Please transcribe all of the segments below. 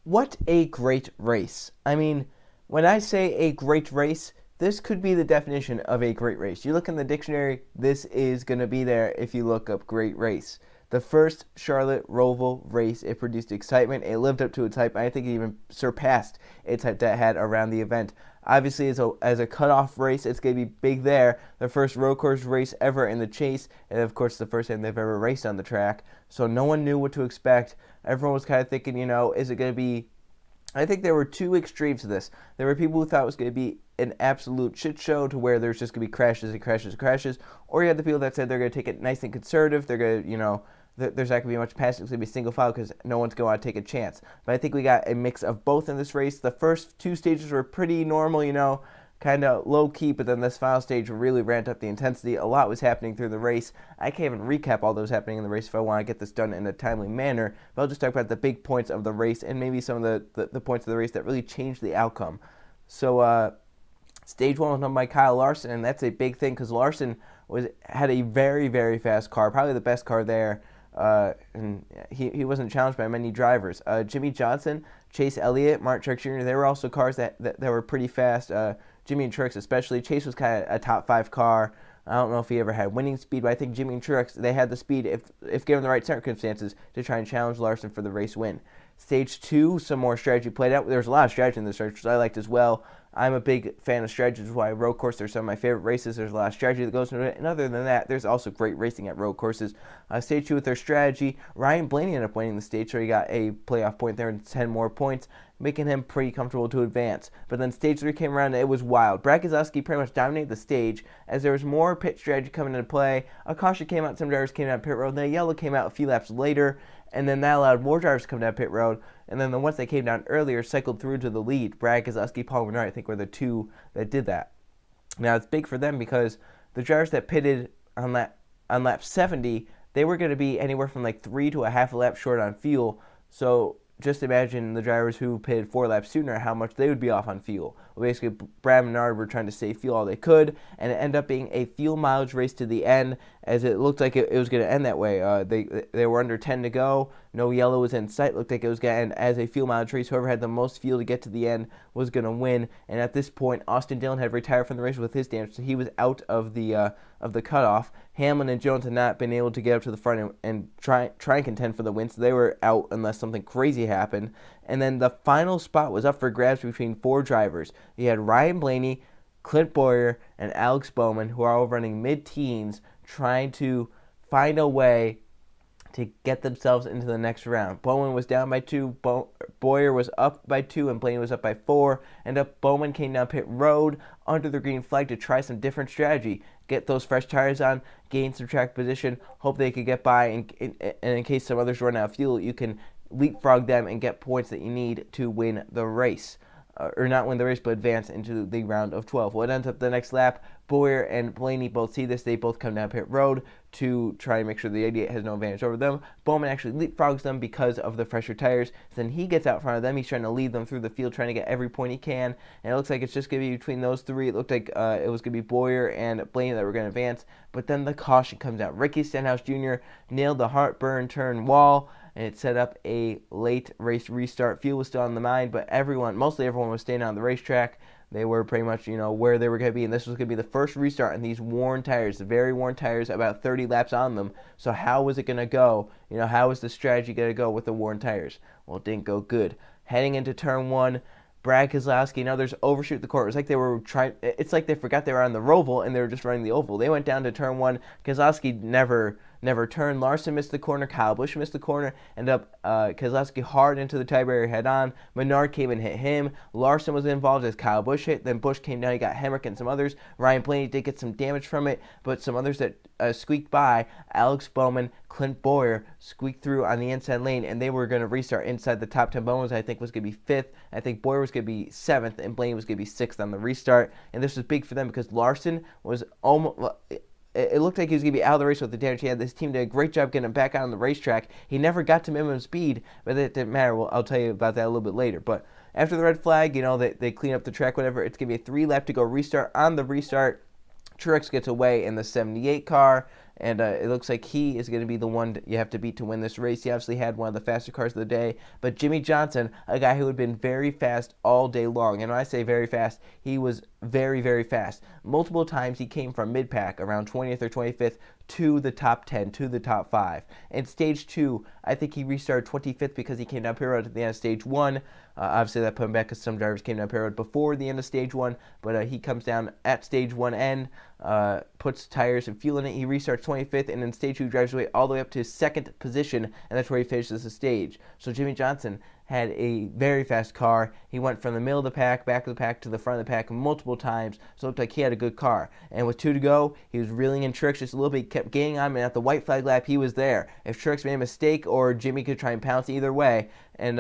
What a great race. I mean, when I say a great race, this could be the definition of a great race. You look in the dictionary, this is going to be there if you look up great race. The first Charlotte Roval race, it produced excitement. It lived up to its hype. I think it even surpassed its hype that it had around the event. Obviously, as a cutoff race, it's going to be big there. The first road course race ever in the Chase, and of course, the first time they've ever raced on the track. So no one knew what to expect. Everyone was kind of thinking, is it going to be. I think there were two extremes to this. There were people who thought it was going to be an absolute shit show to where there's just going to be crashes and crashes and crashes. Or you had the people that said they're going to take it nice and conservative. They're going to, there's not going to be much passing. It's going to be single file because no one's going to take a chance. But I think we got a mix of both in this race. The first two stages were pretty normal, kind of low key, but then this final stage really ramped up the intensity. A lot was happening through the race. I can't even recap all those happening in the race if I want to get this done in a timely manner, but I'll just talk about the big points of the race and maybe some of the points of the race that really changed the outcome. So stage one was won by Kyle Larson, and that's a big thing because Larson had a very, very fast car, probably the best car there. And he wasn't challenged by many drivers. Jimmy Johnson, Chase Elliott, Mark Truex Jr., they were also cars that were pretty fast. Jimmy and Truex especially. Chase was kind of a top 5 car. I don't know if he ever had winning speed, but I think Jimmy and Truex, they had the speed, if given the right circumstances, to try and challenge Larson for the race win. Stage 2, some more strategy played out. There was a lot of strategy in this race, which I liked as well. I'm a big fan of strategy, which is why road course are some of my favorite races. There's a lot of strategy that goes into it. And other than that, there's also great racing at road courses. Stage 2 with their strategy, Ryan Blaney ended up winning the stage, so he got a playoff point there and 10 more points, making him pretty comfortable to advance. But then stage 3 came around and it was wild. Brad Keselowski pretty much dominated the stage as there was more pit strategy coming into play. A caution came out, some drivers came out pit road, then a yellow came out a few laps later, and then that allowed more drivers to come down pit road. And then the ones that came down earlier cycled through to the lead. Brad Keselowski, Paul Menard, I think, were the two that did that. Now, it's big for them because the drivers that pitted on lap 70, they were going to be anywhere from like 3 to a half a lap short on fuel. So just imagine the drivers who pitted 4 laps sooner, how much they would be off on fuel. Well, basically, Brad and Menard were trying to save fuel all they could, and it ended up being a fuel mileage race to the end, as it looked like it was going to end that way. They were under 10 to go. No yellow was in sight. Looked like it was going to end as a fuel mileage race. Whoever had the most fuel to get to the end was going to win. And at this point, Austin Dillon had retired from the race with his damage, so he was out of the cutoff. Hamlin and Jones had not been able to get up to the front and try and contend for the win, so they were out unless something crazy happened. And then the final spot was up for grabs between 4 drivers. You had Ryan Blaney, Clint Bowyer, and Alex Bowman, who are all running mid-teens, trying to find a way to get themselves into the next round. Bowman was down by 2, Bowyer was up by 2, and Blaney was up by 4. Bowman came down pit road under the green flag to try some different strategy. Get those fresh tires on, gain some track position, hope they could get by, and in case some others run out of fuel, you can leapfrog them and get points that you need to win the race. Or not win the race, but advance into the round of 12. What ends up the next lap, Bowyer and Blaney both see this. They both come down pit road to try and make sure the 88 has no advantage over them. Bowman actually leapfrogs them because of the fresher tires. Then he gets out front of them. He's trying to lead them through the field, trying to get every point he can. And it looks like it's just going to be between those 3. It looked like it was going to be Bowyer and Blaney that were going to advance. But then the caution comes out. Ricky Stenhouse Jr. nailed the heartburn turn wall, and it set up a late race restart. Fuel was still on the mind, but mostly everyone was staying on the racetrack. They were pretty much, where they were going to be, and this was going to be the first restart on these worn tires, very worn tires, about 30 laps on them. So how was it going to go? How was the strategy going to go with the worn tires? Well, it didn't go good. Heading into turn 1, Brad Keselowski and others overshoot the course. It's like they forgot they were on the Roval and they were just running the oval. They went down to turn 1. Keselowski never turned. Larson missed the corner. Kyle Busch missed the corner. Ended up Keselowski hard into the tie barrier head on. Menard came and hit him. Larson was involved as Kyle Busch hit. Then Busch came down. He got Hemrick and some others. Ryan Blaney did get some damage from it, but some others that squeaked by. Alex Bowman, Clint Bowyer squeaked through on the inside lane, and they were going to restart inside the top 10. Bowman, I think, was going to be 5th. I think Bowyer was going to be 7th, and Blaney was going to be 6th on the restart. And this was big for them because Larson was almost... It looked like he was going to be out of the race with the damage he had. This team did a great job getting him back out on the racetrack. He never got to minimum speed, but it didn't matter. Well, I'll tell you about that a little bit later. But after the red flag, they clean up the track, whatever. It's going to be a 3 lap to go restart. On the restart, Truex gets away in the 78 car, and it looks like he is going to be the one you have to beat to win this race. He obviously had one of the faster cars of the day, but Jimmie Johnson, a guy who had been very fast all day long, and when I say very fast, he was very, very fast. Multiple times he came from mid-pack, around 20th or 25th, to the top 10, to the top 5. In stage 2, I think he restarted 25th because he came down pit road at the end of stage 1. Obviously, that put him back because some drivers came down pit road before the end of stage 1, but he comes down at stage 1 end, puts tires and fuel in it. He restarts 25th, and in stage 2, drives away all the way up to his 2nd position, and that's where he finishes the stage. So Jimmie Johnson had a very fast car. He went from the middle of the pack, back of the pack, to the front of the pack multiple times, so it looked like he had a good car. And with 2 to go, he was reeling in Truex just a little bit. He kept gaining on him, and at the white flag lap, he was there. If Truex made a mistake or Jimmy could try and pounce either way, and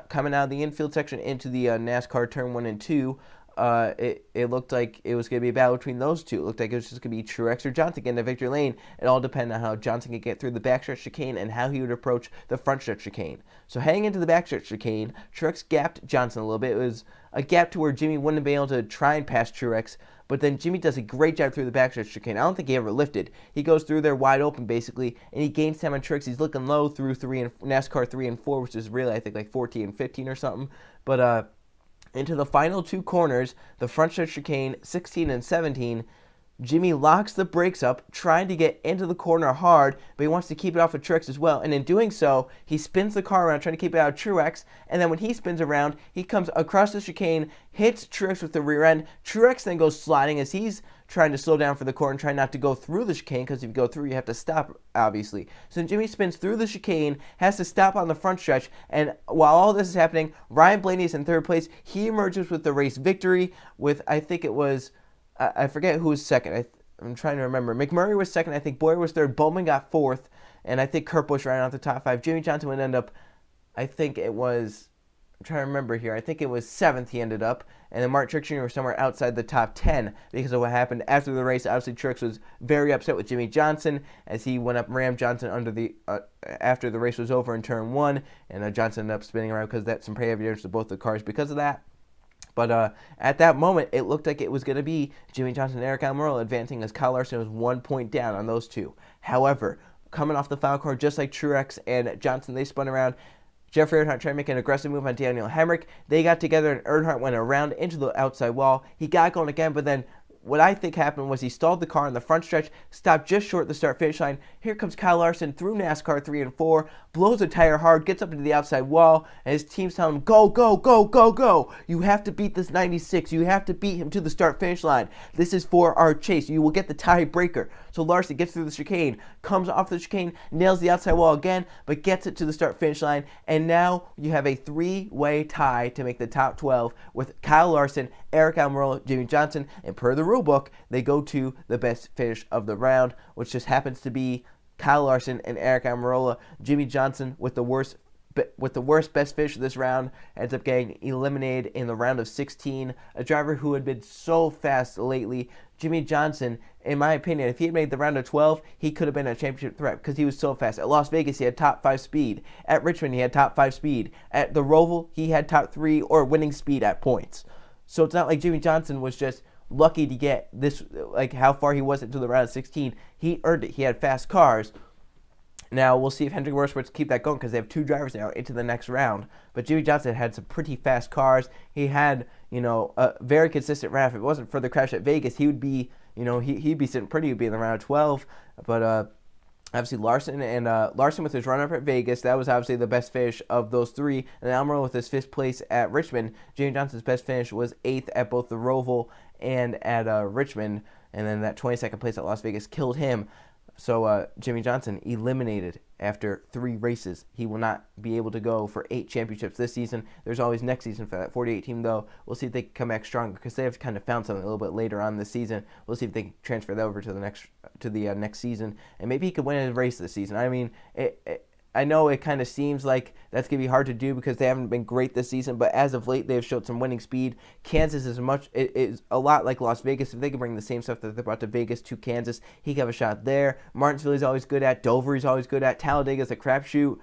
coming out of the infield section into the NASCAR turn 1 and 2, it looked like it was going to be a battle between those two. It looked like it was just going to be Truex or Johnson getting to victory lane. It all depended on how Johnson could get through the backstretch chicane and how he would approach the frontstretch chicane. So heading into the backstretch chicane, Truex gapped Johnson a little bit. It was a gap to where Jimmy wouldn't have been able to try and pass Truex, but then Jimmy does a great job through the backstretch chicane. I don't think he ever lifted. He goes through there wide open, basically, and he gains time on Truex. He's looking low through NASCAR 3 and 4, which is really, I think, like 14 and 15 or something. But into the final 2 corners, the front stretch chicane, 16 and 17, Jimmy locks the brakes up, trying to get into the corner hard, but he wants to keep it off of Truex as well. And in doing so, he spins the car around, trying to keep it out of Truex. And then when he spins around, he comes across the chicane, hits Truex with the rear end. Truex then goes sliding as he's trying to slow down for the corner, trying not to go through the chicane, because if you go through, you have to stop, obviously. So Jimmy spins through the chicane, has to stop on the front stretch, and while all this is happening, Ryan Blaney is in 3rd place. He emerges with the race victory with, I think it was, I forget who was 2nd. I'm trying to remember. McMurray was 2nd. I think Boyer was 3rd. Bowman got 4th. And I think Kurt Busch ran out the top 5. Jimmie Johnson would end up, I think it was, I'm trying to remember here. I think it was 7th he ended up. And then Martin Truex Jr. was somewhere outside the top 10 because of what happened after the race. Obviously, Truex was very upset with Jimmie Johnson as he went up and rammed Johnson under the after the race was over in turn 1. And Johnson ended up spinning around because that's some pretty heavy damage to both the cars because of that. But at that moment, it looked like it was going to be Jimmie Johnson and Eric Almirola advancing as Kyle Larson was 1 point down on those two. However, coming off the foul car, just like Truex and Johnson, they spun around. Jeffrey Earnhardt tried to make an aggressive move on Daniel Hemrick. They got together, and Earnhardt went around into the outside wall. He got going again, but then what I think happened was he stalled the car in the front stretch, stopped just short of the start-finish line. Here comes Kyle Larson through NASCAR 3 and 4, blows a tire hard, gets up into the outside wall, and his team's telling him, go, go, go, go, go. You have to beat this 96. You have to beat him to the start-finish line. This is for our chase. You will get the tiebreaker. So Larson gets through the chicane, comes off the chicane, nails the outside wall again, but gets it to the start-finish line, and now you have a 3-way tie to make the top 12 with Kyle Larson, Eric Almirola, Jimmie Johnson, and per the rule book, they go to the best finish of the round, which just happens to be Kyle Larson and Eric Almirola. Jimmie Johnson with the worst best finish of this round ends up getting eliminated in the round of 16. A driver who had been so fast lately. Jimmie Johnson, in my opinion, if he had made the round of 12, he could have been a championship threat because he was so fast. At Las Vegas, he had top 5 speed. At Richmond, he had top 5 speed. At the Roval, he had top 3 or winning speed at points. So it's not like Jimmie Johnson was just lucky to get this, like how far he was into the round of 16. He earned it. He had fast cars. Now, we'll see if Hendrick Motorsports keep that going because they have 2 drivers now into the next round. But Jimmie Johnson had some pretty fast cars. He had, a very consistent round. If it wasn't for the crash at Vegas, he would be, he'd be sitting pretty. He'd be in the round of 12. But obviously Larson with his run-up at Vegas, that was obviously the best finish of those 3. And Almirola with his 5th place at Richmond. Jimmie Johnson's best finish was 8th at both the Roval and at Richmond. And then that 22nd place at Las Vegas killed him. So Jimmie Johnson eliminated after 3 races. He will not be able to go for 8 championships this season. There's always next season for that 48 team, though. We'll see if they can come back stronger because they have kind of found something a little bit later on this season. We'll see if they can transfer that over to the next season, and maybe he could win a race this season. I mean, I know it kind of seems like that's going to be hard to do because they haven't been great this season, but as of late, they've showed some winning speed. Kansas is a lot like Las Vegas. If they can bring the same stuff that they brought to Vegas to Kansas, he could have a shot there. Martinsville he's always good at. Dover he's always good at. Talladega's a crapshoot.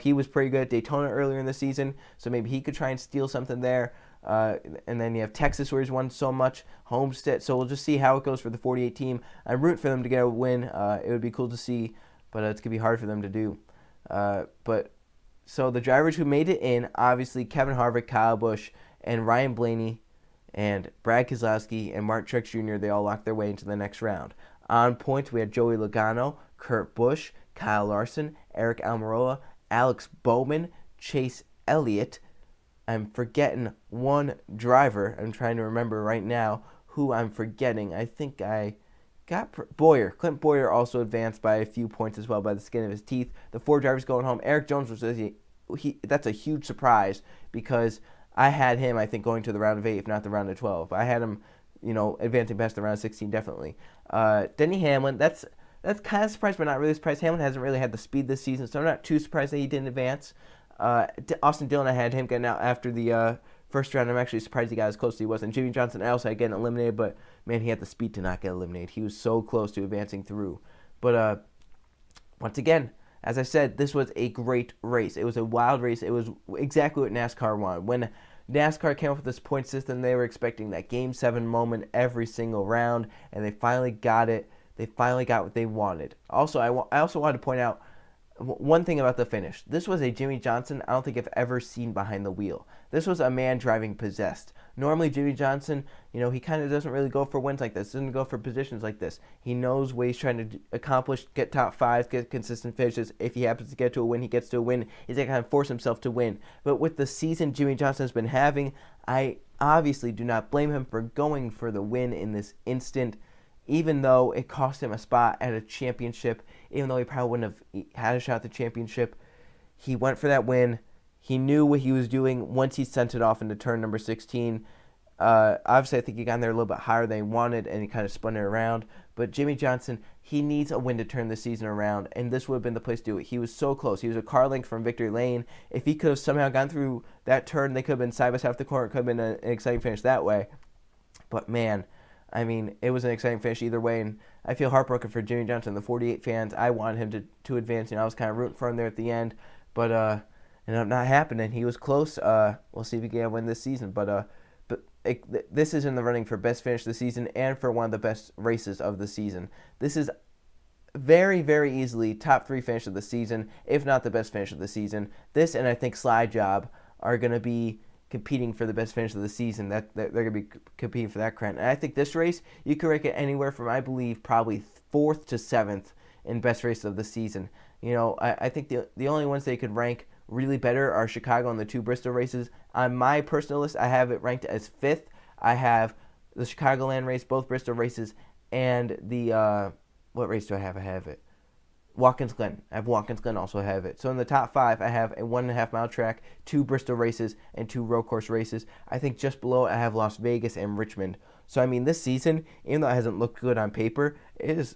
He was pretty good at Daytona earlier in the season, so maybe he could try and steal something there. And then you have Texas where he's won so much, Homestead. So we'll just see how it goes for the 48 team. I'm rooting for them to get a win. It would be cool to see, but it's going to be hard for them to do. So the drivers who made it in, obviously Kevin Harvick, Kyle Busch, and Ryan Blaney, and Brad Keselowski, and Mark Truex Jr., they all locked their way into the next round. On points, we had Joey Logano, Kurt Busch, Kyle Larson, Eric Almirola, Alex Bowman, Chase Elliott. I'm forgetting one driver. I'm trying to remember right now who I'm forgetting. I think I got Boyer. Clint Boyer also advanced by a few points as well by the skin of his teeth. The 4 drivers going home. Eric Jones was that's a huge surprise because I had him, I think, going to the round of 8, if not the round of 12. I had him, advancing past the round of 16 definitely. Denny Hamlin, that's kind of surprised, but not really surprised. Hamlin hasn't really had the speed this season, so I'm not too surprised that he didn't advance. Austin Dillon, I had him getting out after the first round. I'm actually surprised he got as close as he was. And Jimmy Johnson, I also had getting eliminated, but man, he had the speed to not get eliminated. He was so close to advancing through. But once again, as I said, this was a great race. It was a wild race. It was exactly what NASCAR wanted. When NASCAR came up with this point system, they were expecting that Game 7 moment every single round, and they finally got it. They finally got what they wanted. Also, I also wanted to point out one thing about the finish. This was a Jimmy Johnson I don't think I've ever seen behind the wheel. This was a man driving possessed. Normally Jimmy Johnson, he kind of doesn't really go for wins like this, doesn't go for positions like this. He knows what he's trying to accomplish, get top 5s, get consistent finishes. If he happens to get to a win, he gets to a win. He's going to kind of force himself to win. But with the season Jimmy Johnson's been having, I obviously do not blame him for going for the win in this instant. Even though it cost him a spot at a championship, even though he probably wouldn't have had a shot at the championship, he went for that win. He knew what he was doing once he sent it off into turn number 16. Obviously, I think he got in there a little bit higher than he wanted, and he kind of spun it around. But Jimmy Johnson, he needs a win to turn the season around, and this would have been the place to do it. He was so close. He was a car length from victory lane. If he could have somehow gone through that turn, they could have been side by side off the corner. It could have been an exciting finish that way. But, man, I mean, it was an exciting finish either way, and I feel heartbroken for Jimmy Johnson, the 48 fans. I wanted him to advance. I was kind of rooting for him there at the end, but it ended up not happening. He was close. We'll see if he can win this season, but this is in the running for best finish of the season and for one of the best races of the season. This is very, very easily top 3 finish of the season, if not the best finish of the season. This and I think Slide Job are going to be competing for the best finish of the season. That they're going to be competing for that crown. And I think this race, you could rank it anywhere from, I believe, probably 4th to 7th in best race of the season. I think the only ones they could rank really better are Chicago and the 2 Bristol races. On my personal list, I have it ranked as 5th. I have the Chicagoland race, both Bristol races, and the, what race do I have? I have it. Watkins Glen. I have Watkins Glen also have it. So in the top 5, I have a 1.5 mile track, 2 Bristol races, and 2 road course races. I think just below it, I have Las Vegas and Richmond. So I mean, this season, even though it hasn't looked good on paper, it's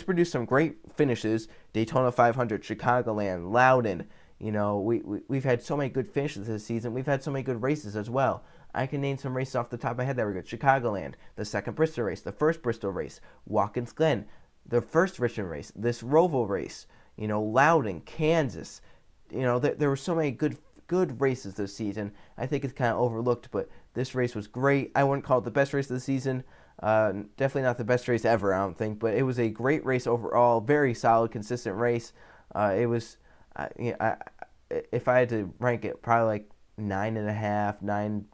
produced some great finishes. Daytona 500, Chicagoland, Loudon. We've had so many good finishes this season. We've had so many good races as well. I can name some races off the top of my head that were good. Chicagoland, the 2nd Bristol race, the 1st Bristol race, Watkins Glen, the 1st Richmond race, this Roval race, Loudon, Kansas. There were so many good races this season. I think it's kind of overlooked, but this race was great. I wouldn't call it the best race of the season. Definitely not the best race ever, I don't think, but it was a great race overall. Very solid, consistent race. It was, if I had to rank it, probably like 9.5,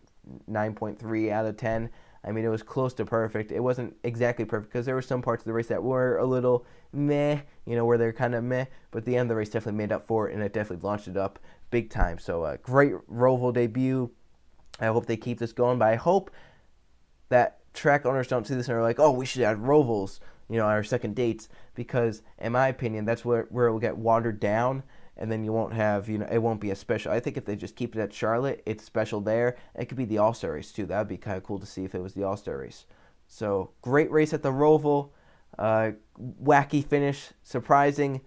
9.3 out of 10. I mean, it was close to perfect. It wasn't exactly perfect because there were some parts of the race that were a little meh, where they're kind of meh. But the end of the race definitely made up for it, and it definitely launched it up big time. So, great Roval debut. I hope they keep this going, but I hope that track owners don't see this and are like, oh, we should add Rovals, on our second dates, because, in my opinion, that's where it will get watered down. And then you won't have, it won't be as special. I think if they just keep it at Charlotte, it's special there. It could be the All-Star race, too. That would be kind of cool to see if it was the All-Star race. So, great race at the Roval. Wacky finish. Surprising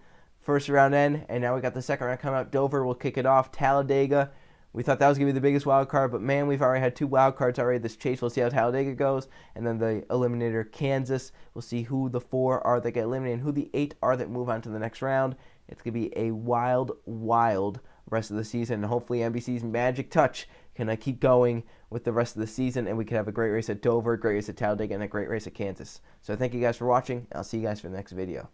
first round end, and now we got the second round coming up. Dover will kick it off. Talladega, we thought that was going to be the biggest wild card, but man, we've already had 2 wild cards already this chase. We'll see how Talladega goes, and then the eliminator, Kansas. We'll see who the 4 are that get eliminated and who the 8 are that move on to the next round. It's going to be a wild, wild rest of the season, and hopefully NBC's magic touch can keep going with the rest of the season, and we can have a great race at Dover, a great race at Talladega, and a great race at Kansas. So thank you guys for watching. I'll see you guys for the next video.